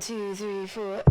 2, 3, 4.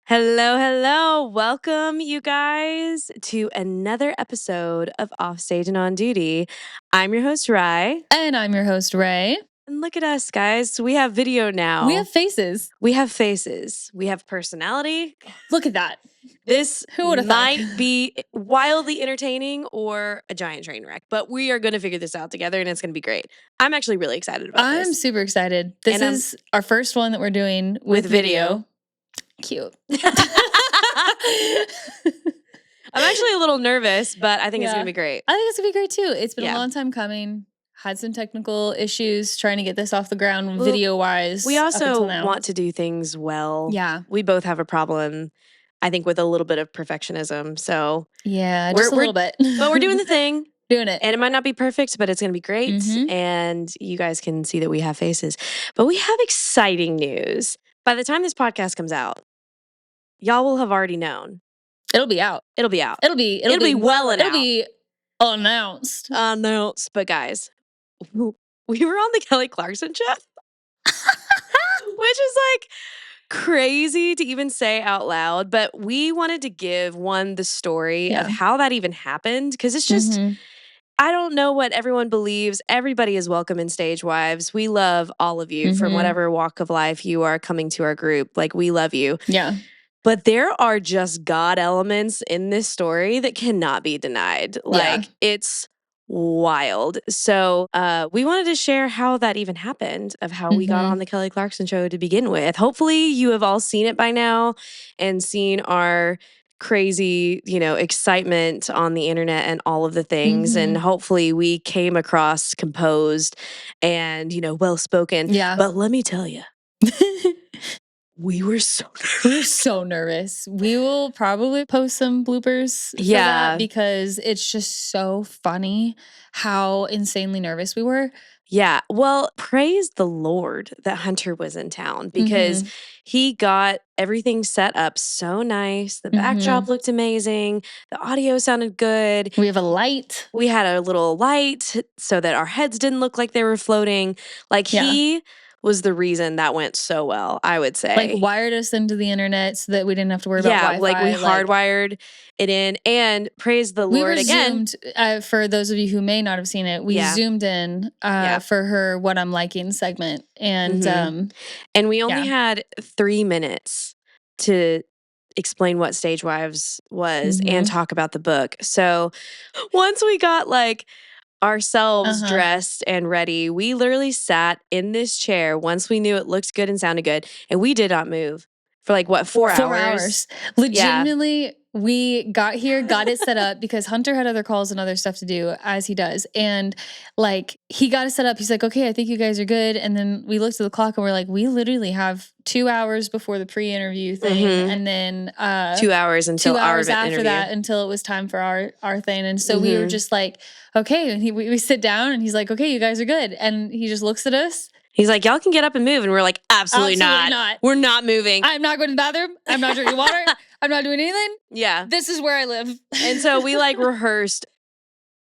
Hello, hello. Welcome, you guys, to another episode of Offstage and On Duty. I'm your host, Rye. And I'm your host, Raye. And look at us, guys. We have video now. We have faces. We have faces. We have personality. Look at that. This Who would have might be wildly entertaining or a giant train wreck, but we are going to figure this out together and it's going to be great. I'm actually really excited about this. I'm super excited. This is our first one that we're doing with video. Cute. I'm actually a little nervous, but I think it's going to be great. I think it's going to be great too. It's been a long time coming. Had some technical issues trying to get this off the ground video-wise. We also want to do things well. Yeah. We both have a problem, I think, with a little bit of perfectionism. So yeah, just a little bit. But we're doing the thing. Doing it. And it might not be perfect, but it's going to be great. Mm-hmm. And you guys can see that we have faces. But we have exciting news. By the time this podcast comes out, y'all will have already known. It'll be out. It'll be out. It'll be well It'll be announced. But guys, we were on the Kelly Clarkson Show, which is like crazy to even say out loud. But we wanted to give the story of how that even happened, because it's just, I don't know what everyone believes. Everybody is welcome in Stage Wives. We love all of you from whatever walk of life you are coming to our group. Like, we love you. Yeah. But there are just God elements in this story that cannot be denied. Like, it's wild. So we wanted to share how that even happened, of how we got on the Kelly Clarkson Show to begin with. Hopefully you have all seen it by now and seen our crazy, excitement on the internet and all of the things. And hopefully we came across composed and, well-spoken. Yeah. But let me tell you, we were so nervous. We were so nervous. We will probably post some bloopers for that, because it's just so funny how insanely nervous we were. Yeah. Well, praise the Lord that Hunter was in town, because he got everything set up so nice. The backdrop looked amazing. The audio sounded good. We have a light. We had a little light so that our heads didn't look like they were floating. Like, he was the reason that went so well, I would say. Like, wired us into the internet so that we didn't have to worry about Wi-Fi. Like, we hardwired it in. And praise the Lord again. Zoomed, for those of you who may not have seen it, we zoomed in for her What I'm Liking segment. And and we only had 3 minutes to explain what Stage Wives was and talk about the book. So once we got ourselves dressed and ready, we literally sat in this chair once we knew it looked good and sounded good, and we did not move for 4 hours. 4 hours. Legitimately, we got here, got it set up, because Hunter had other calls and other stuff to do, as he does. And he got it set up. He's like, okay, I think you guys are good. And then we looked at the clock and we're like, we literally have 2 hours before the pre-interview thing. And then 2 hours until 2 hours our after interview. That, until it was time for our thing. And so we were just like, okay. And we sit down and he's like, okay, you guys are good. And he just looks at us. He's like, y'all can get up and move. And we're like, absolutely not. We're not moving. I'm not going to the bathroom. I'm not drinking water. I'm not doing anything. Yeah. This is where I live. And so we rehearsed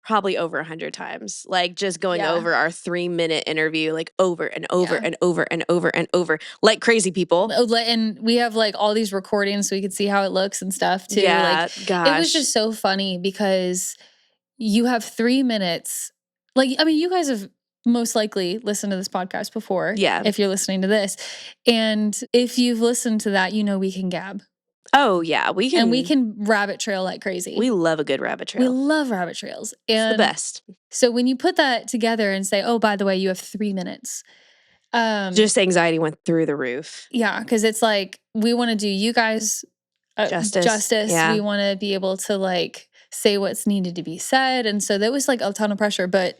probably over 100 times, just going over our 3-minute interview, over and over and over and over and over, like crazy people. And we have all these recordings so we could see how it looks and stuff too. Yeah, gosh. It was just so funny, because you have 3 minutes. You guys have most likely listened to this podcast before. Yeah. If you're listening to this. And if you've listened to that, we can gab. Oh, yeah. We can. And we can rabbit trail like crazy. We love a good rabbit trail. We love rabbit trails. And it's the best. So when you put that together and say, oh, by the way, you have 3 minutes. Just anxiety went through the roof. Yeah. Because it's we want to do you guys justice. Yeah. We want to be able to say what's needed to be said. And so that was a ton of pressure, but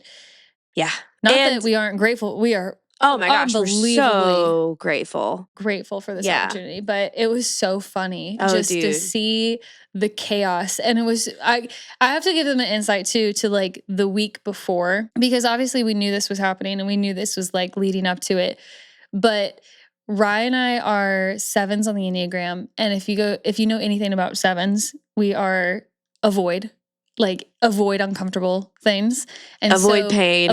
yeah. Not that we aren't grateful. We are Oh my gosh, we're so grateful for this opportunity. But it was so funny to see the chaos. And it was, I have to give them an insight too, to like the week before, because obviously we knew this was happening and we knew this was like leading up to it. But Rye and I are 7s on the Enneagram. And if you know anything about 7s, we are avoid uncomfortable things. And avoid so pain.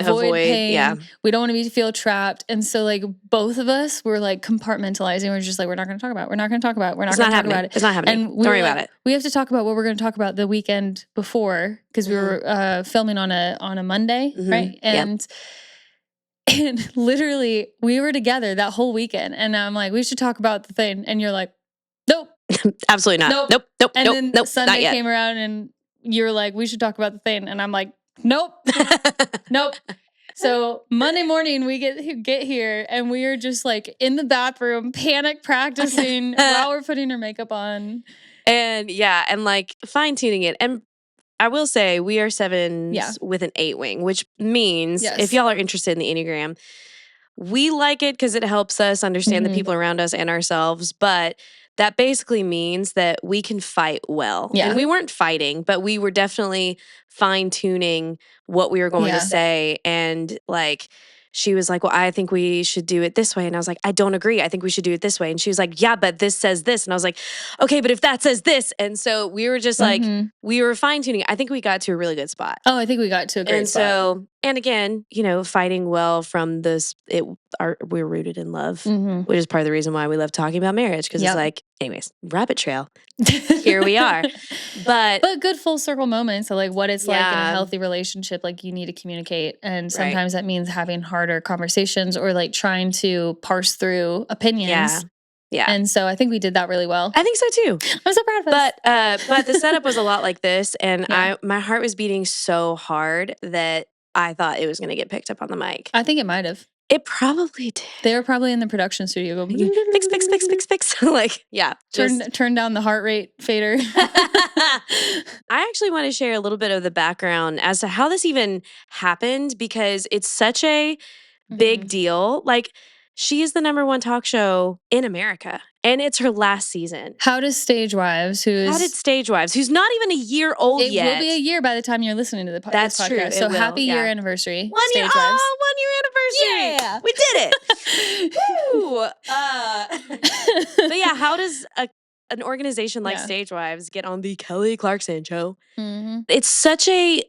Yeah. We don't want to feel trapped. And so like both of us were like compartmentalizing. We're just like, we're not going to talk about it. We're not going to talk about it. We're not going to talk about it. It's not happening. And don't worry about it. We have to talk about what we're going to talk about the weekend before, because we were filming on a Monday, right? And literally we were together that whole weekend. And I'm like, we should talk about the thing. And you're like, nope. Absolutely not. Nope. And then Sunday came around and you're like, we should talk about the thing. And I'm like, nope. Nope. So Monday morning we get here and we are just like in the bathroom, panic practicing while we're putting her makeup on. And like fine tuning it. And I will say we are 7s with an 8 wing, which means if y'all are interested in the Enneagram, we like it because it helps us understand the people around us and ourselves. But that basically means that we can fight well. Yeah. And we weren't fighting, but we were definitely fine-tuning what we were going to say. And like, she was like, well, I think we should do it this way. And I was like, I don't agree. I think we should do it this way. And she was like, yeah, but this says this. And I was like, okay, but if that says this. And so we were just like, we were fine-tuning. I think we got to a really good spot. Oh, I think we got to a great spot. So, and again, fighting well from this, we're rooted in love, which is part of the reason why we love talking about marriage. Because it's like, anyways, rabbit trail. Here we are. But good full circle moments of like what it's like in a healthy relationship. Like you need to communicate. And sometimes that means having harder conversations or like trying to parse through opinions. Yeah. And so I think we did that really well. I think so too. I'm so proud of us. But the setup was a lot like this. And my heart was beating so hard that I thought it was going to get picked up on the mic. I think it might have. It probably did. They were probably in the production studio going, fix. Like, turn down the heart rate fader. I actually want to share a little bit of the background as to how this even happened, because it's such a big deal. Like, she is the #1 talk show in America, and it's her last season. How did Stage Wives, who's not even a year old yet. It will be a year by the time you're listening to the podcast. That's true. So happy year anniversary. 1 year. Oh, 1 year anniversary. Yeah. We did it. Woo. But yeah, how does an organization like Stage Wives get on the Kelly Clarkson Show? It's such a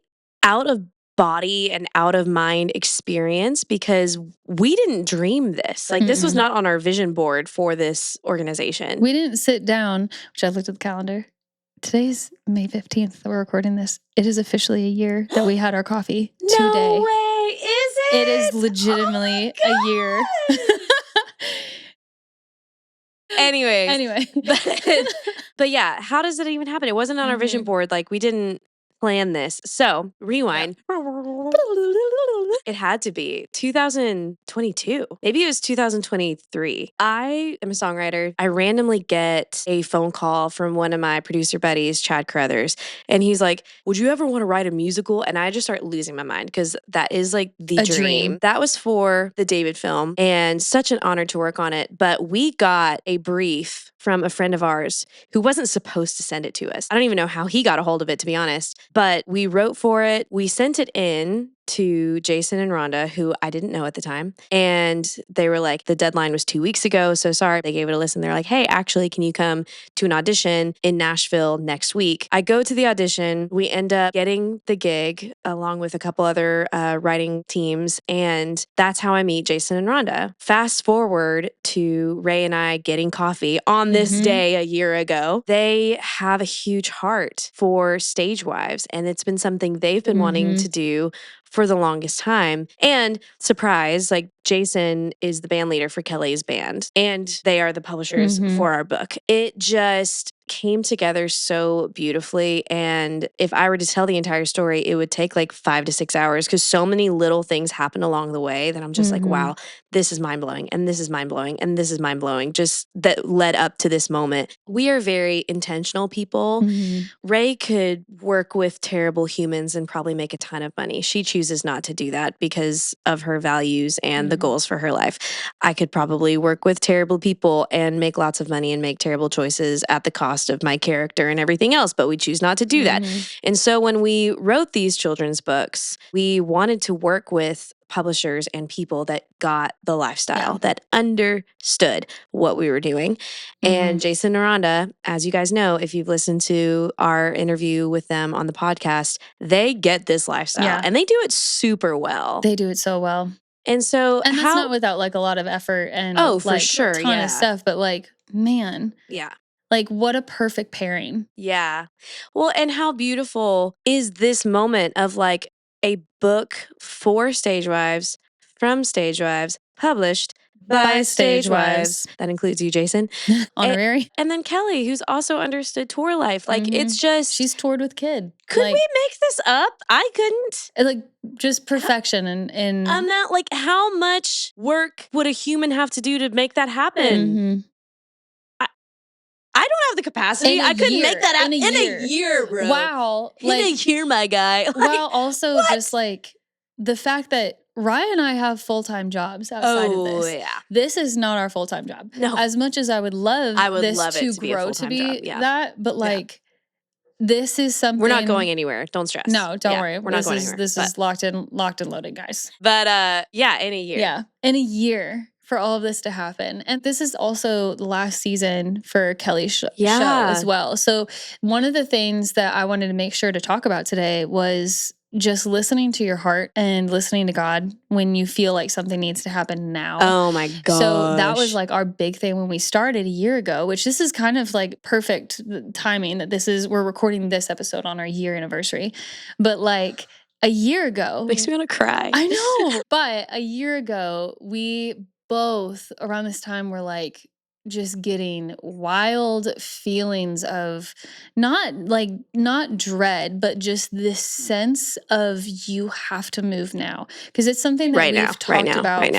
out of body and out of mind experience, because we didn't dream this. Like, this was not on our vision board for this organization. We didn't sit down, which I looked at the calendar. Today's May 15th that we're recording this. It is officially a year that we had our coffee today. No way, is it? It is legitimately a year. Anyway. But yeah, how does it even happen? It wasn't on our vision board. Like, we didn't plan this. So, rewind. It had to be 2022. Maybe it was 2023. I am a songwriter. I randomly get a phone call from one of my producer buddies, Chad Carruthers, and he's like, would you ever want to write a musical? And I just start losing my mind, because that is like the dream. That was for the David film, and such an honor to work on it. But we got a brief from a friend of ours who wasn't supposed to send it to us. I don't even know how he got a hold of it, to be honest. But we wrote for it. We sent it in to Jason and Rhonda, who I didn't know at the time. And they were like, the deadline was 2 weeks ago, so sorry. They gave it a listen. They're like, hey, actually, can you come to an audition in Nashville next week? I go to the audition. We end up getting the gig along with a couple other writing teams. And that's how I meet Jason and Rhonda. Fast forward to Raye and I getting coffee on this day a year ago. They have a huge heart for Stage Wives, and it's been something they've been wanting to do for the longest time. And surprise, like, Jason is the band leader for Kelly's band, and they are the publishers for our book. It just came together so beautifully. And if I were to tell the entire story, it would take like 5 to 6 hours, because so many little things happen along the way that I'm just like, wow, this is mind blowing. And this is mind blowing. And this is mind blowing. Just that led up to this moment. We are very intentional people. Raye could work with terrible humans and probably make a ton of money. She chooses not to do that because of her values and the goals for her life. I could probably work with terrible people and make lots of money and make terrible choices at the cost of my character and everything else, but we choose not to do that. And so when we wrote these children's books, we wanted to work with publishers and people that got the lifestyle, that understood what we were doing. And Jason and Rhonda, as you guys know, if you've listened to our interview with them on the podcast, they get this lifestyle and they do it super well. They do it so well. And so that's not without like a lot of effort and for sure, a ton of stuff, but like, man. Yeah. Like, what a perfect pairing. Yeah. Well, and how beautiful is this moment of like a book for stage wives, from stage wives, published by stage wives. That includes you, Jason. Honorary. And then Kelly, who's also understood tour life. Like, it's just... She's toured with kid. Could we make this up? I couldn't. Like, just perfection and that, like, how much work would a human have to do to make that happen? I don't have the capacity. I couldn't make that happen. In a year, bro. Wow. In a year, my guy. Like, well, also just like the fact that Raye and I have full-time jobs outside of this. Yeah. This is not our full-time job. No. As much as I would love this to grow to be that, but like this is something. We're not going anywhere. Don't stress. No, don't worry. We're not going anywhere. This is locked and loaded, guys. But yeah, in a year. Yeah, in a year for all of this to happen. And this is also the last season for Kelly's show as well. So one of the things that I wanted to make sure to talk about today was just listening to your heart and listening to God when you feel like something needs to happen now. Oh my gosh. So that was like our big thing when we started a year ago, which this is kind of like perfect timing that we're recording this episode on our year anniversary. But like a year ago. Makes me want to cry. I know. But a year ago, we both around this time were like just getting wild feelings of not dread, but just this sense of you have to move now. Because it's something that we've talked about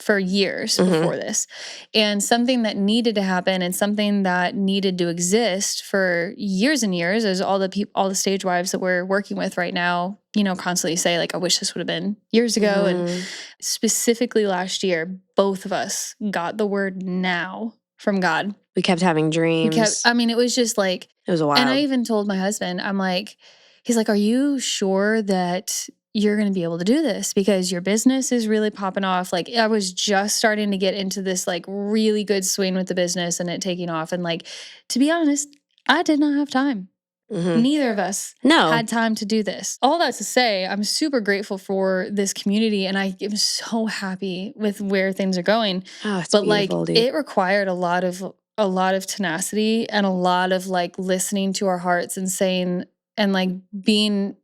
for years before this. And something that needed to happen and something that needed to exist for years and years, as all the stage wives that we're working with right now, constantly say like, I wish this would have been years ago. And specifically last year, both of us got the word now from God. We kept having dreams. It was just like, it was wild. And I even told my husband, I'm like, he's like, are you sure that you're going to be able to do this? Because your business is really popping off. Like I was just starting to get into this like really good swing with the business and it taking off. And like, to be honest, I did not have time. Neither of us had time to do this. All that to say, I'm super grateful for this community and I am so happy with where things are going. Oh, it's beautiful, dude. It required a lot of tenacity and a lot of like listening to our hearts and saying and like being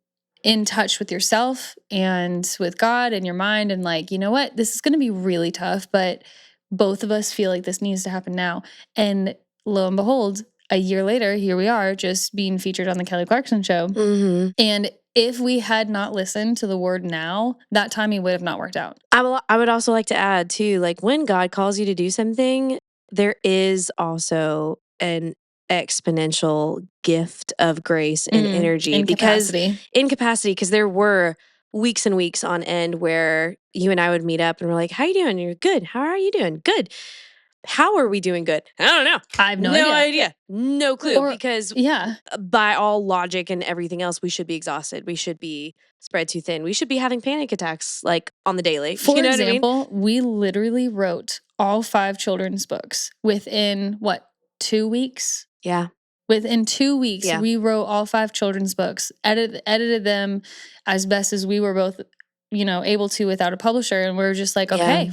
in touch with yourself and with God and your mind and like, you know what, this is going to be really tough, but both of us feel like this needs to happen now. And lo and behold, a year later, here we are just being featured on the Kelly Clarkson Show. And if we had not listened to the word now, that timing would have not worked out. I would also like to add too, like when God calls you to do something, there is also an exponential gift of grace and energy. In capacity, because there were weeks and weeks on end where you and I would meet up and we're like, how you doing? And you're good. How are you doing? Good. How are we doing good? I don't know. I have no idea. No clue. Because by all logic and everything else, we should be exhausted. We should be spread too thin. We should be having panic attacks like on the daily. For example, we literally wrote all 5 children's books within 2 weeks? Yeah. Within 2 weeks, we wrote all 5 children's books, edited them as best as we were both, able to without a publisher. And we were just like, okay.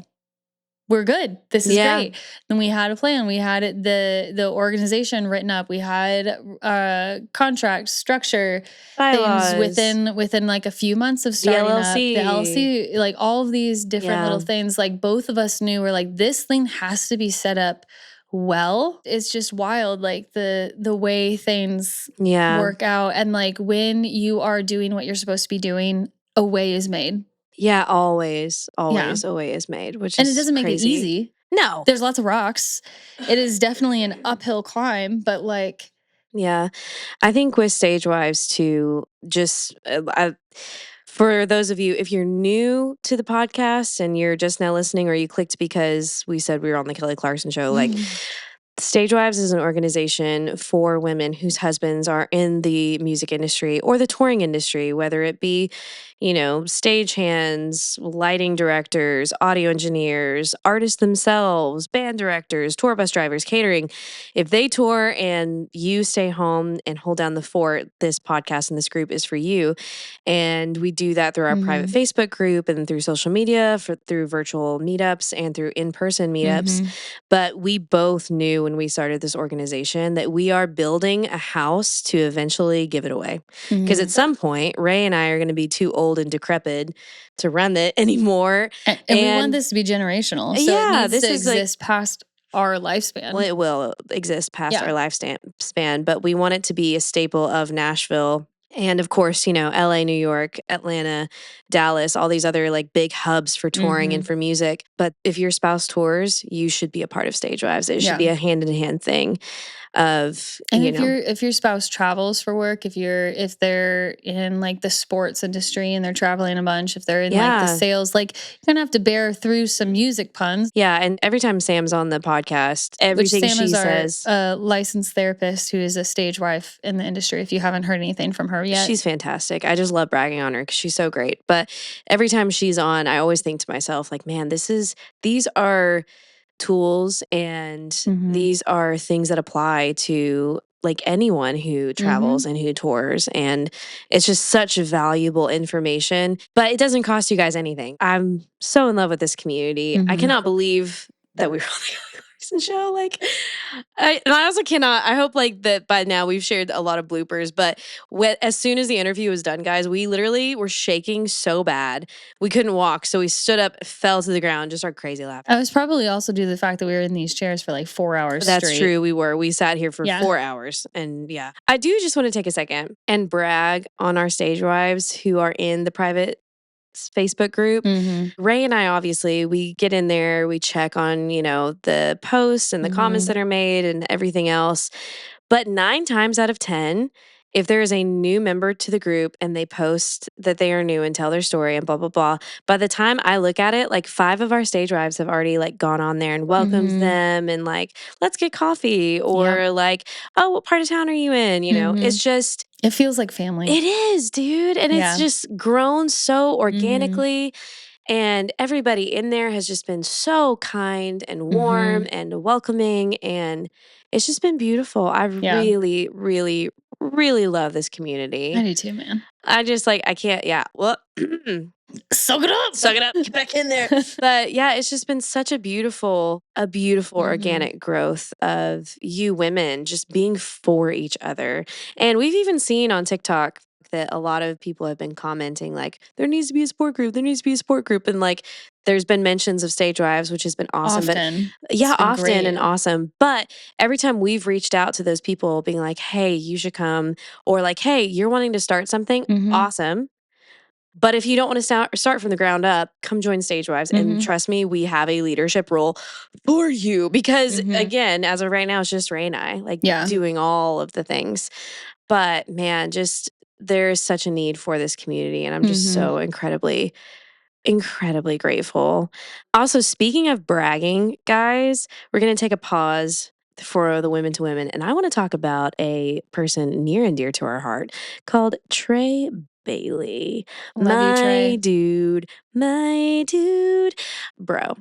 We're good. This is great. And we had a plan. We had the organization written up. We had contract structure bylaws. Things within like a few months of starting up. The LLC, like all of these different little things. Like both of us knew we're like, this thing has to be set up well. It's just wild, like the way things work out. And like when you are doing what you're supposed to be doing, a way is made. Yeah, always a way is made, which is and it doesn't make crazy. It easy. No, there's lots of rocks. It is definitely an uphill climb, but like, yeah, I think with stage wives too. Just for those of you, if you're new to the podcast and you're just now listening, or you clicked because we said we were on the Kelly Clarkson Show, like Stage Wives is an organization for women whose husbands are in the music industry or the touring industry, whether it be, stagehands, lighting directors, audio engineers, artists themselves, band directors, tour bus drivers, catering. If they tour and you stay home and hold down the fort, this podcast and this group is for you. And we do that through our private Facebook group and through social media, through virtual meetups and through in-person meetups. But we both knew when we started this organization that we are building a house to eventually give it away. Because at some point, Raye and I are going to be too old and decrepit to run it anymore. And we want this to be generational. So it needs to exist past our lifespan. Well, it will exist past our lifespan, but we want it to be a staple of Nashville. And of course, LA, New York, Atlanta, Dallas, all these other like big hubs for touring and for music. But if your spouse tours, you should be a part of Stage Wives. It should be a hand-in-hand thing of, if your spouse travels for work, if they're in like the sports industry and they're traveling a bunch, if they're in like the sales, like you're gonna have to bear through some music puns. Yeah, and every time Sam's on the podcast, everything Sam she is our licensed therapist who is a stage wife in the industry. If you haven't heard anything from her yet, she's fantastic. I just love bragging on her because she's so great. But every time she's on, I always think to myself, like, man, these are tools and these are things that apply to like anyone who travels and who tours, and it's just such valuable information, but it doesn't cost you guys anything. I'm so in love with this community. I cannot believe that we're on the Kelly Clarkson Show. Like, I also cannot. I hope like that by now we've shared a lot of bloopers. But as soon as the interview was done, guys, we literally were shaking so bad we couldn't walk. So we stood up, fell to the ground, just started crazy laughing. I was probably also due to the fact that we were in these chairs for like 4 hours. That's true. We were. We sat here for 4 hours, and I do just want to take a second and brag on our stage wives who are in the private Facebook group. Raye and I, obviously, we get in there, we check on, the posts and the comments that are made and everything else. But 9 times out of 10, if there is a new member to the group and they post that they are new and tell their story and blah, blah, blah, by the time I look at it, like 5 of our stage wives have already like gone on there and welcomed them and like, let's get coffee, or like, oh, what part of town are you in? It's just, it feels like family. It is, dude. And it's just grown so organically. And everybody in there has just been so kind and warm and welcoming. And it's just been beautiful. I really, really, really love this community. I do too, man. I just like, I can't, well, suck it up. Suck it up. Get back in there. But it's just been such a beautiful organic growth of you women just being for each other. And we've even seen on TikTok that a lot of people have been commenting like, there needs to be a support group. There needs to be a support group. And like, there's been mentions of stage wives, which has been awesome. Often. But often and awesome. But every time we've reached out to those people being like, hey, you should come, or like, hey, you're wanting to start something, awesome. But if you don't want to start from the ground up, come join Stage Wives. And trust me, we have a leadership role for you. Because again, as of right now, it's just Raye and I like doing all of the things. But man, just there's such a need for this community. And I'm just so incredibly grateful. Also, speaking of bragging, guys, we're going to take a pause for the Women to Women. And I want to talk about a person near and dear to our heart called Trey Bailey. Love you, Trey. My dude. Bro.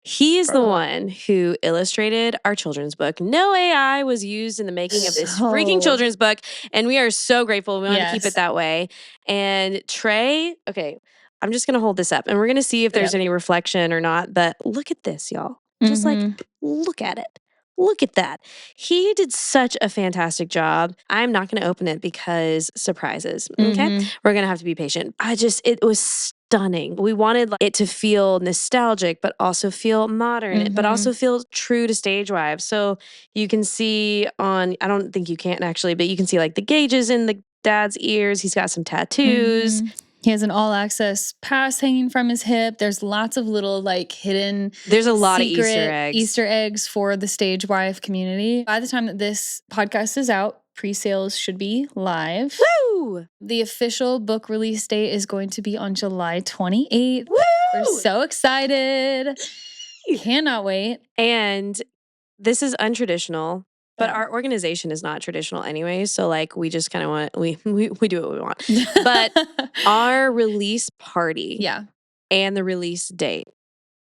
He is the one who illustrated our children's book. No AI was used in the making of this freaking children's book. And we are so grateful. We want to keep it that way. And Trey, okay, I'm just going to hold this up and we're going to see if there's any reflection or not. But look at this, y'all. Just like, look at it. Look at that. He did such a fantastic job. I'm not going to open it because surprises. Okay. We're going to have to be patient. It was stunning. We wanted it to feel nostalgic, but also feel modern, but also feel true to Stage Wives. So you can see I don't think you can actually, but you can see like the gauges in the dad's ears. He's got some tattoos. He has an all-access pass hanging from his hip. There's lots of little like hidden There's a lot of Easter eggs for the Stage Wife community. By the time that this podcast is out, pre-sales should be live. Woo! The official book release date is going to be on July 28th. Woo! We're so excited. Cannot wait. And this is untraditional, but Yeah. our organization is not traditional anyway. So like we just kind of want, we do what we want. But our release party and the release date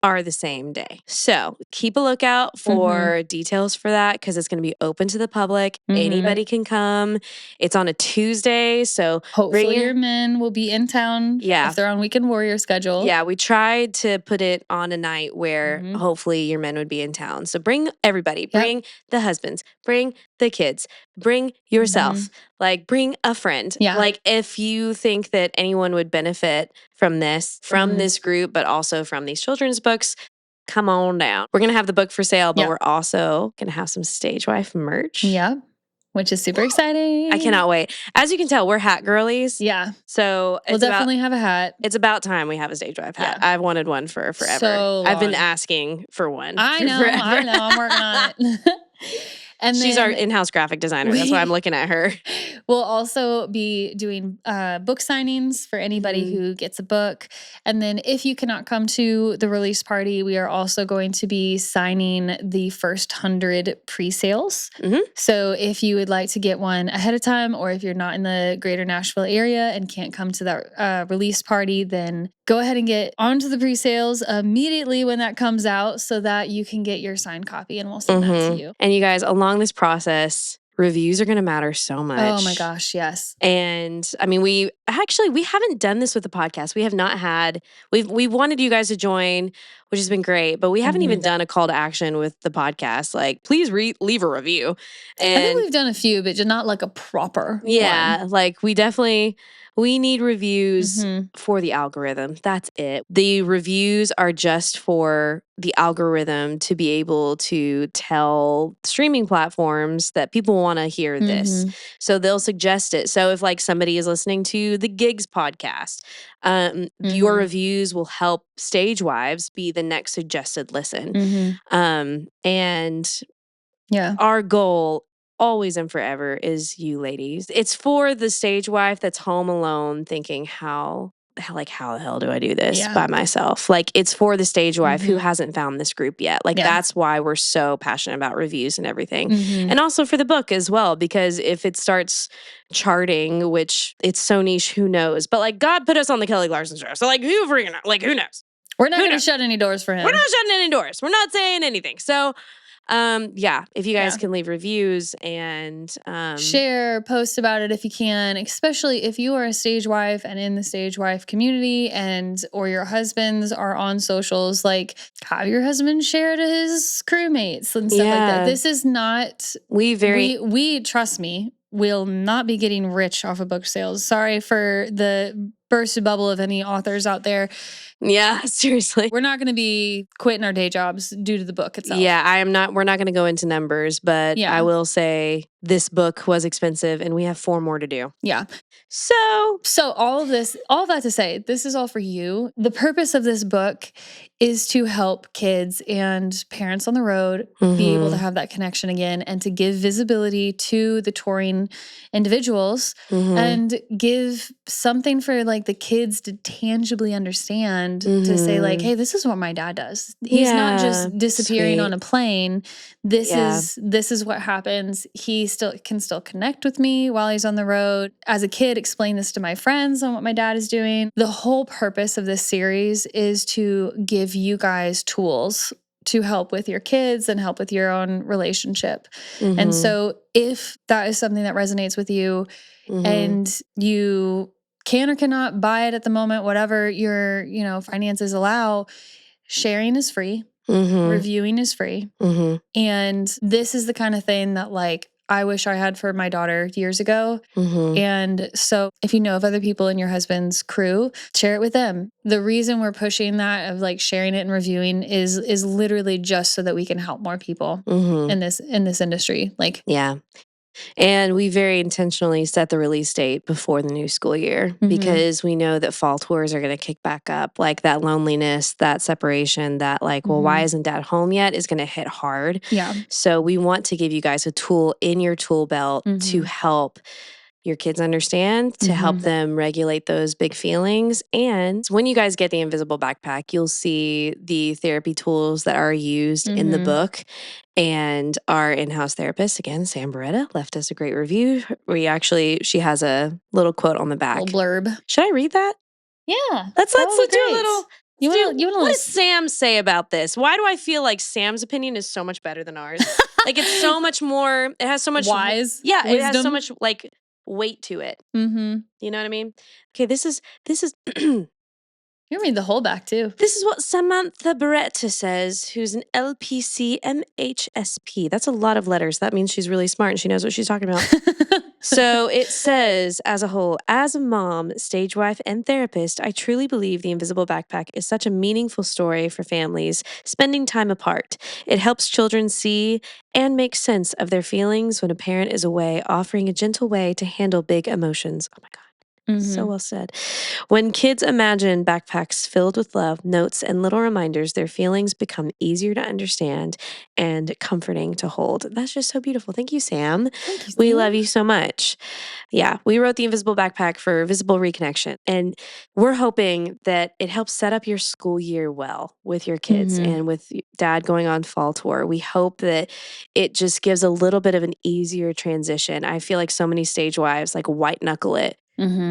are the same day. So keep a lookout for details for that because it's going to be open to the public. Anybody can come. It's on a Tuesday. So hopefully your men will be in town if they're on Weekend Warrior schedule. Yeah, we tried to put it on a night where hopefully your men would be in town. So bring everybody, bring the husbands, bring the kids, bring yourself, like bring a friend. Yeah. Like if you think that anyone would benefit from this group, but also from these children's books, come on down. We're going to have the book for sale, but we're also going to have some Stage Wife merch. Yeah. Which is super exciting. I cannot wait. As you can tell, we're hat girlies. Yeah. So we'll definitely have a hat. It's about time we have a Stage Wife hat. Yeah. I've wanted one for forever. So I've been asking for one. I know. I'm working on it. And she's our in-house graphic designer. That's why I'm looking at her. We'll also be doing book signings for anybody who gets a book. And then if you cannot come to the release party, we are also going to be signing the first 100 pre-sales. So if you would like to get one ahead of time, or if you're not in the greater Nashville area and can't come to that release party, then go ahead and get onto the pre-sales immediately when that comes out so that you can get your signed copy and we'll send that to you. And you guys, along this process, reviews are going to matter so much. Oh my gosh, yes. And I mean, we haven't done this with the podcast. We have not had, we wanted you guys to join, which has been great, but we haven't even done a call to action with the podcast. Like, please leave a review. And I think we've done a few, but just not like a proper one. Like we need reviews for the algorithm. That's it. The reviews are just for the algorithm to be able to tell streaming platforms that people want to hear this. So they'll suggest it. So if like somebody is listening to the Gigs podcast, your reviews will help Stage Wives be the next suggested listen. And our goal always and forever is you ladies. It's for the stage wife that's home alone thinking how the hell do I do this by myself? Like it's for the stage wife who hasn't found this group yet. Like that's why we're so passionate about reviews and everything. And also for the book as well, because if it starts charting, which it's so niche, who knows? But like God put us on the Kelly Clarkson Show. So like who knows? We're not going to shut any doors for him. We're not shutting any doors. We're not saying anything. So if you guys can leave reviews and share, post about it if you can, especially if you are a stage wife and in the stage wife community or your husbands are on socials, like have your husband share to his crewmates and stuff like that. This is not, we trust me, will not be getting rich off of book sales. Sorry for the burst bubble of any authors out there. Yeah, seriously. We're not going to be quitting our day jobs due to the book itself. Yeah, we're not going to go into numbers, but I will say this book was expensive and we have 4 more to do. Yeah. So all that to say, this is all for you. The purpose of this book is to help kids and parents on the road be able to have that connection again and to give visibility to the touring individuals and give something for like the kids to tangibly understand to say like, hey, this is what my dad does. He's not just disappearing on a plane. This is what happens. He can still connect with me while he's on the road. As a kid, explain this to my friends on what my dad is doing. The whole purpose of this series is to give you guys tools to help with your kids and help with your own relationship. And so if that is something that resonates with you and you can or cannot buy it at the moment, whatever your, finances allow, sharing is free. Reviewing is free. And this is the kind of thing that like I wish I had for my daughter years ago. And so if you know of other people in your husband's crew, share it with them. The reason we're pushing that of like sharing it and reviewing is literally just so that we can help more people in this industry. Like, and we very intentionally set the release date before the new school year because we know that fall tours are going to kick back up. Like that loneliness, that separation, that like, well, why isn't dad home yet is going to hit hard. Yeah. So we want to give you guys a tool in your tool belt to help your kids understand, to help them regulate those big feelings. And when you guys get the invisible backpack, you'll see the therapy tools that are used in the book. And our in-house therapist, again, Sam Beretta, left us a great review. She has a little quote on the back. Little blurb. Should I read that? Yeah. Let's do a little. What does Sam say about this? Why do I feel like Sam's opinion is so much better than ours? Like it's so much more. It has so much wise. Yeah, wisdom. It has so much like weight to it. You know what I mean? Okay, this is. You read the whole back too. This is what Samantha Beretta says, who's an LPC MHSP. That's a lot of letters. That means she's really smart and she knows what she's talking about. So it says, as a whole, as a mom, stage wife, and therapist, I truly believe The Invisible Backpack is such a meaningful story for families spending time apart. It helps children see and make sense of their feelings when a parent is away, offering a gentle way to handle big emotions. Oh my God. So well said. When kids imagine backpacks filled with love, notes, and little reminders, their feelings become easier to understand and comforting to hold. That's just so beautiful. Thank you, Sam. Thank you, Sam. We love you so much. Yeah, we wrote The Invisible Backpack for Visible Reconnection, and we're hoping that it helps set up your school year well with your kids and with Dad going on fall tour. We hope that it just gives a little bit of an easier transition. I feel like so many stage wives like white knuckle it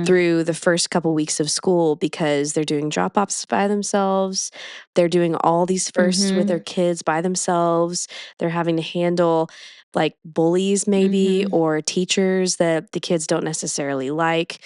through the first couple weeks of school because they're doing drop-offs by themselves. They're doing all these firsts with their kids by themselves. They're having to handle like bullies maybe or teachers that the kids don't necessarily like.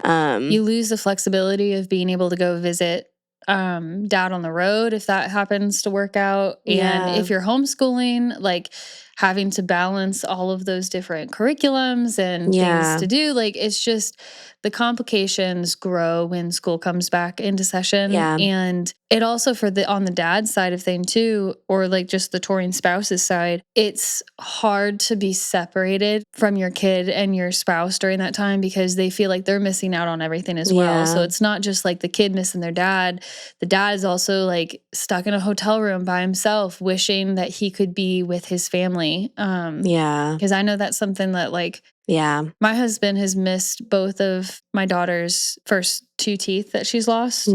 You lose the flexibility of being able to go visit dad on the road if that happens to work out. And if you're homeschooling, like having to balance all of those different curriculums and things to do, like it's just the complications grow when school comes back into session. And it also on the dad's side of thing too, or like just the touring spouse's side, it's hard to be separated from your kid and your spouse during that time because they feel like they're missing out on everything as well. So it's not just like the kid missing their dad. The dad is also like stuck in a hotel room by himself, wishing that he could be with his family. Because I know that's something that like, my husband has missed both of my daughter's first 2 teeth that she's lost.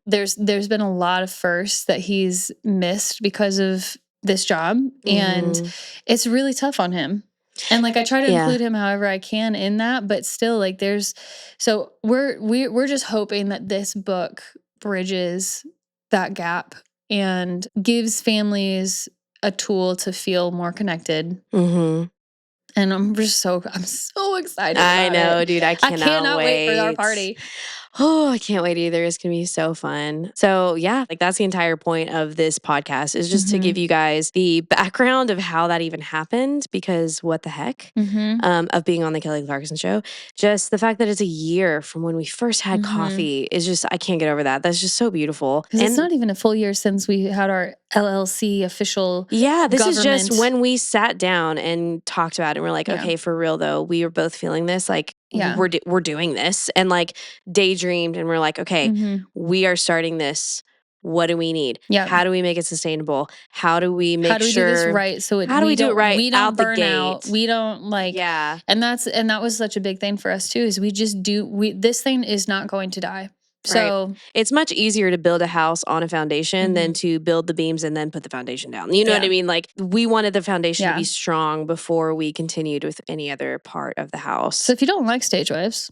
There's been a lot of firsts that he's missed because of this job, and it's really tough on him. And like I try to include him however I can in that, but still like so we're just hoping that this book bridges that gap and gives families a tool to feel more connected. And I'm so excited. I know, it. dude. I cannot wait for our party. Oh, I can't wait either. It's going to be so fun. So yeah, like that's the entire point of this podcast is just to give you guys the background of how that even happened, because what the heck of being on the Kelly Clarkson Show. Just the fact that it's a year from when we first had coffee is just, I can't get over that. That's just so beautiful. Because it's not even a full year since we had our LLC official this government. is just when we sat down and talked about it. And we're like, okay, for real though, we were both feeling this, like we're doing this, and like daydreamed, and we're like, okay, we are starting this. What do we need? How do we make it sustainable? How do we make sure? Do this right? So how do we do it right? We don't out burn the gate. out. We don't like And that was such a big thing for us too. Is we just this thing is not going to die. So it's much easier to build a house on a foundation than to build the beams and then put the foundation down. You know what I mean? Like we wanted the foundation to be strong before we continued with any other part of the house. So if you don't like stage wives,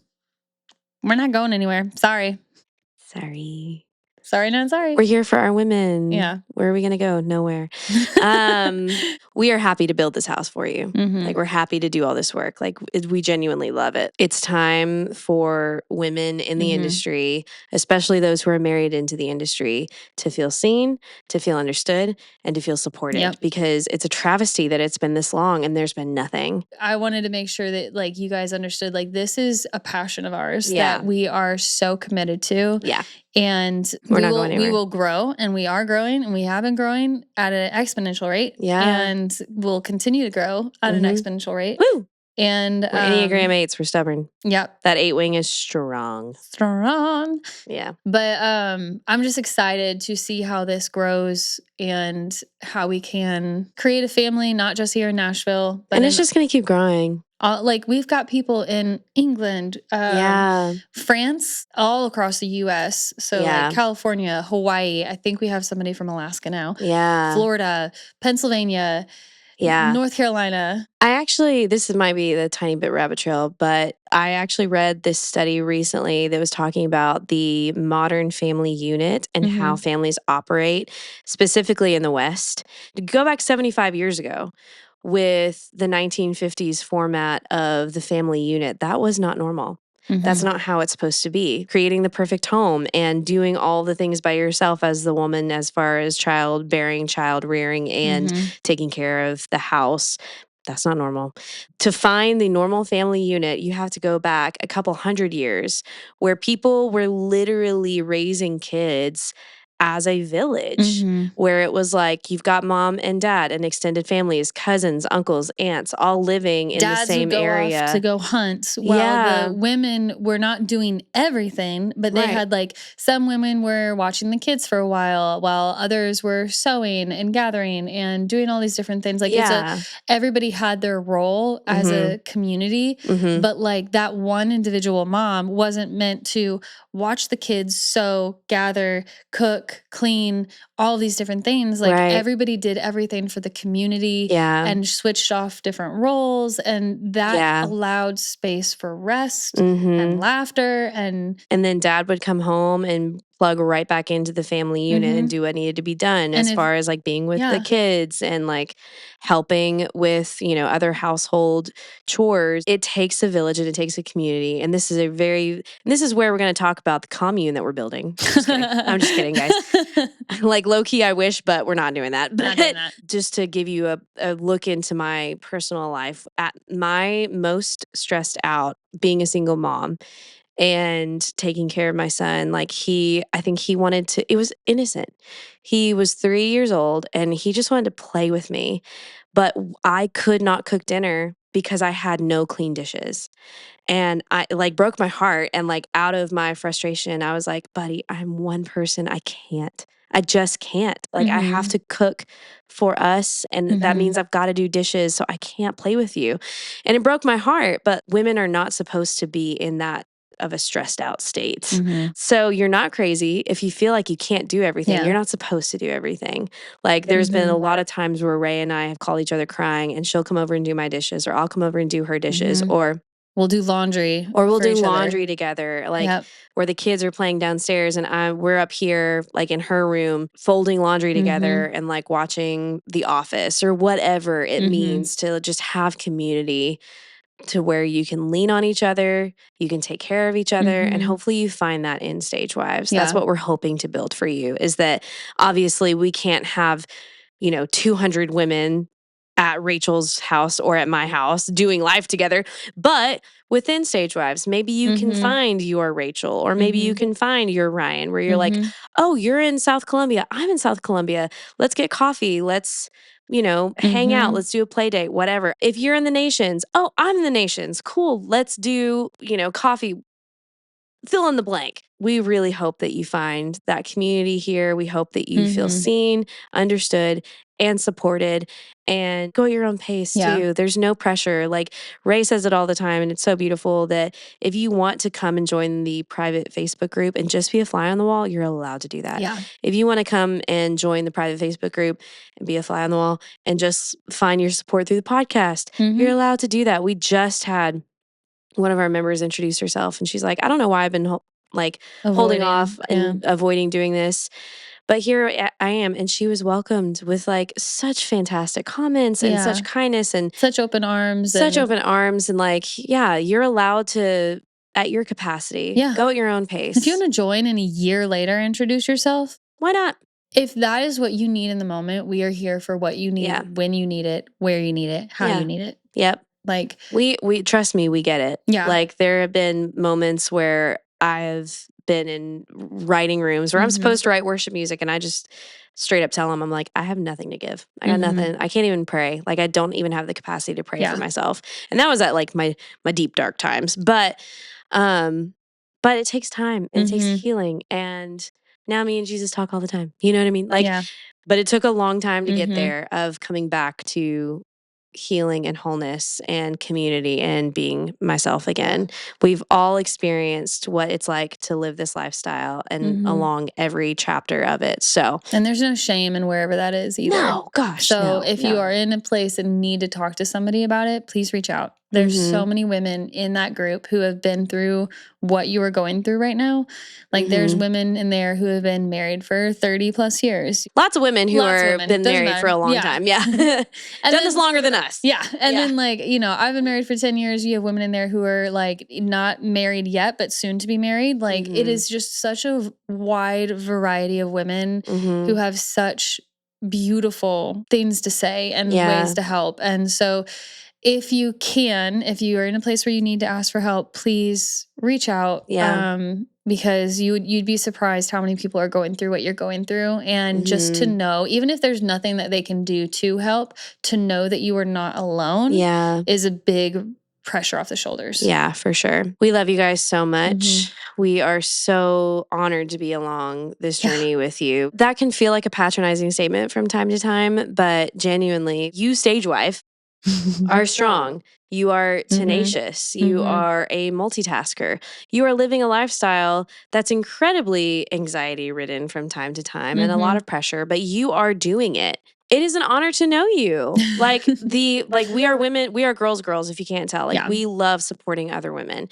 we're not going anywhere. Sorry. Sorry, not sorry. We're here for our women. Yeah. Where are we going to go? Nowhere. We are happy to build this house for you. Like we're happy to do all this work. Like we genuinely love it. It's time for women in the industry, especially those who are married into the industry, to feel seen, to feel understood, and to feel supported, because it's a travesty that it's been this long and there's been nothing. I wanted to make sure that like you guys understood, like this is a passion of ours that we are so committed to. And we will grow, and we are growing, and we have been growing at an exponential rate. And we'll continue to grow at an exponential rate. Woo! And we're Enneagram 8s, we're stubborn. Yep. That 8 wing is strong. Yeah. But I'm just excited to see how this grows and how we can create a family, not just here in Nashville. But and it's just going to keep growing. like we've got people in England, Yeah. France, all across the US. So like Yeah. California, Hawaii. I think we have somebody from Alaska now. Yeah. Florida, Pennsylvania, Yeah. North Carolina. This might be the tiny bit rabbit trail, but I actually read this study recently that was talking about the modern family unit and how families operate, specifically in the West. To go back 75 years ago with the 1950s format of the family unit, that was not normal. That's not how it's supposed to be. Creating the perfect home and doing all the things by yourself as the woman, as far as childbearing, child rearing, and taking care of the house. That's not normal. To find the normal family unit, you have to go back a couple hundred years where people were literally raising kids as a village, where it was like you've got mom and dad and extended families, cousins, uncles, aunts, all living in the Dads same would go area. off to go hunt while the women were not doing everything, but they had like some women were watching the kids for a while others were sewing and gathering and doing all these different things. Like everybody had their role as a community, but like that one individual mom wasn't meant to watch the kids sew, gather, cook, clean, all these different things. Like everybody did everything for the community and switched off different roles, and that allowed space for rest and laughter. And then dad would come home and plug right back into the family unit and do what needed to be done, as far as like being with the kids and like helping with, other household chores. It takes a village and it takes a community. And this is where we're going to talk about the commune that we're building. I'm just kidding, guys. Like low key, I wish, but we're not doing that. But just to give you a look into my personal life, at my most stressed out, being a single mom and taking care of my son, like I think he wanted to, it was innocent. He was 3 years old and he just wanted to play with me, but I could not cook dinner because I had no clean dishes. And I like broke my heart, and like out of my frustration, I was like, buddy, I'm one person. I just can't. Like I have to cook for us, and that means I've got to do dishes, so I can't play with you. And it broke my heart, but women are not supposed to be in that of a stressed out state. So you're not crazy if you feel like you can't do everything. You're not supposed to do everything. Like there's been a lot of times where Raye and I have called each other crying, and she'll come over and do my dishes, or I'll come over and do her dishes, or we'll do laundry. Or we'll do laundry together, like where the kids are playing downstairs and we're up here like in her room folding laundry together and like watching The Office or whatever it means to just have community, to where you can lean on each other, you can take care of each other, and hopefully you find that in Stage Wives. That's what we're hoping to build for you, is that obviously we can't have, 200 women at Rachel's house or at my house doing life together. But within Stage Wives, maybe you can find your Rachel, or maybe you can find your Ryan, where you're like, oh, you're in South Columbia, I'm in South Columbia. Let's get coffee. Let's, hang out. Let's do a play date, whatever. If you're in the Nations, oh, I'm in the Nations. Cool. Let's do, coffee. Fill in the blank. We really hope that you find that community here. We hope that you feel seen, understood, and supported, and go at your own pace too. There's no pressure. Like Raye says it all the time, and it's so beautiful that if you want to come and join the private Facebook group and just be a fly on the wall, you're allowed to do that. If you want to come and join the private Facebook group and be a fly on the wall and just find your support through the podcast, you're allowed to do that. We just had one of our members introduced herself, and she's like, I don't know why I've been holding off and avoiding doing this, but here I am. And she was welcomed with like such fantastic comments and such kindness and such open arms. And like, you're allowed to, at your capacity, go at your own pace. If you want to join and a year later introduce yourself, why not? If that is what you need in the moment, we are here for what you need, when you need it, where you need it, how you need it. Yep. Like we trust me, we get it. Yeah. Like there have been moments where I've been in writing rooms where I'm supposed to write worship music, and I just straight up tell them, I'm like, I have nothing to give. I got nothing. I can't even pray. Like I don't even have the capacity to pray for myself. And that was at like my deep dark times. But it takes time and it takes healing. And now me and Jesus talk all the time. You know what I mean? Like, but it took a long time to get there, of coming back to healing and wholeness and community and being myself again. We've all experienced what it's like to live this lifestyle and along every chapter of it. So, and there's no shame in wherever that is either. No, gosh. So if you are in a place and need to talk to somebody about it, please reach out. There's so many women in that group who have been through what you are going through right now. Like there's women in there who have been married for 30 plus years. Lots of women who have been married for a long time. Yeah. Done this longer than us. Yeah. And then like, you know, I've been married for 10 years. You have women in there who are like not married yet, but soon to be married. Like it is just such a wide variety of women who have such beautiful things to say and ways to help. And so if you are in a place where you need to ask for help, please reach out. Because you'd be surprised how many people are going through what you're going through. And just to know, even if there's nothing that they can do to help, to know that you are not alone is a big pressure off the shoulders. Yeah, for sure. We love you guys so much. We are so honored to be along this journey with you. That can feel like a patronizing statement from time to time, but genuinely, you stage wife are strong. You are tenacious. You are a multitasker. You are living a lifestyle that's incredibly anxiety ridden from time to time and a lot of pressure, but you are doing it. It is an honor to know you. We are women, we are girls, if you can't tell. We love supporting other women.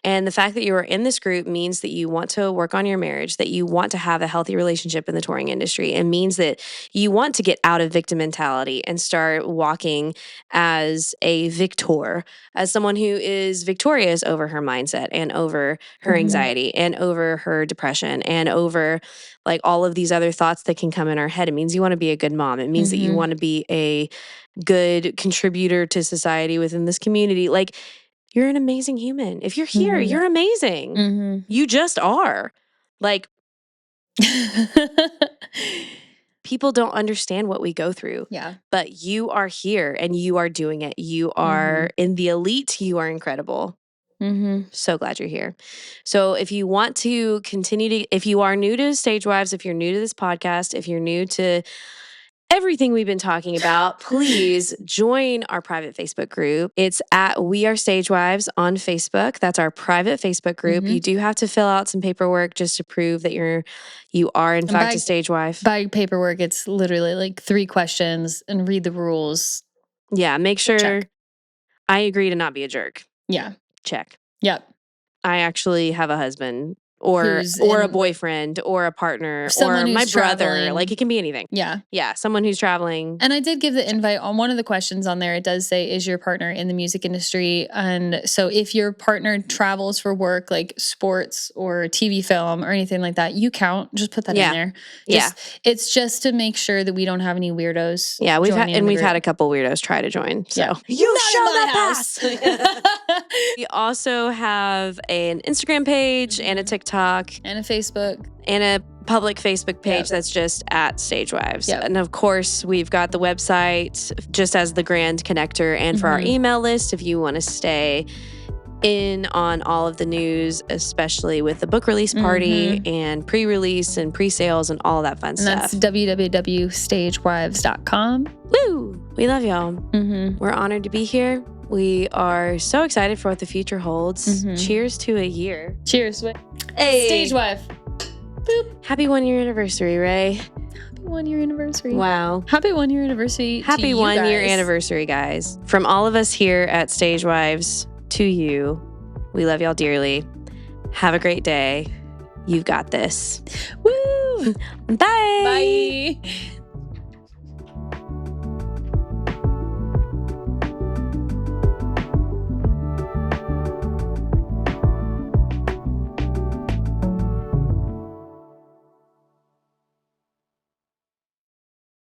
And the fact that you are in this group means that you want to work on your marriage, that you want to have a healthy relationship in the touring industry. It means that you want to get out of victim mentality and start walking as a victor, as someone who is victorious over her mindset and over her anxiety and over her depression and over like all of these other thoughts that can come in our head. It means you want to be a good mom. It means that you want to be a good contributor to society within this community. Like, you're an amazing human. If you're here, you're amazing. You just are. Like, people don't understand what we go through. Yeah. But you are here and you are doing it. You are in the elite. You are incredible. So glad you're here. So if you want to continue to, if you are new to Stage Wives, if you're new to this podcast, if you're new to everything we've been talking about, please join our private Facebook group. It's at We Are Stage Wives on Facebook. That's our private Facebook group. You do have to fill out some paperwork just to prove that you are in fact a stage wife. By paperwork, it's literally like 3 questions and read the rules. Yeah, make sure I agree to not be a jerk. Yeah. Check. Yep. I actually have a husband or a boyfriend or a partner or my brother. Like it can be anything. Yeah. Yeah. Someone who's traveling. And I did give the invite on one of the questions on there. It does say, is your partner in the music industry? And so if your partner travels for work, like sports or TV film or anything like that, you count. Just put that in there. It's just to make sure that we don't have any weirdos. Yeah. We've had a couple weirdos try to join. So you show that pass. We also have an Instagram page and a TikTok. And a Facebook. And a public Facebook page that's just at Stage Wives. And of course, we've got the website just as the grand connector and for our email list if you want to stay in on all of the news, especially with the book release party and pre-release and pre-sales and all that fun stuff. That's www.stagewives.com. Woo! We love y'all. We're honored to be here. We are so excited for what the future holds. Cheers to a year. Cheers. Hey. Stage wife. Boop. Happy 1-year anniversary, Raye. Happy 1-year anniversary. Wow. Happy 1-year anniversary. Happy 1-year anniversary, guys. From all of us here at Stage Wives to you, we love y'all dearly. Have a great day. You've got this. Woo! Bye. Bye.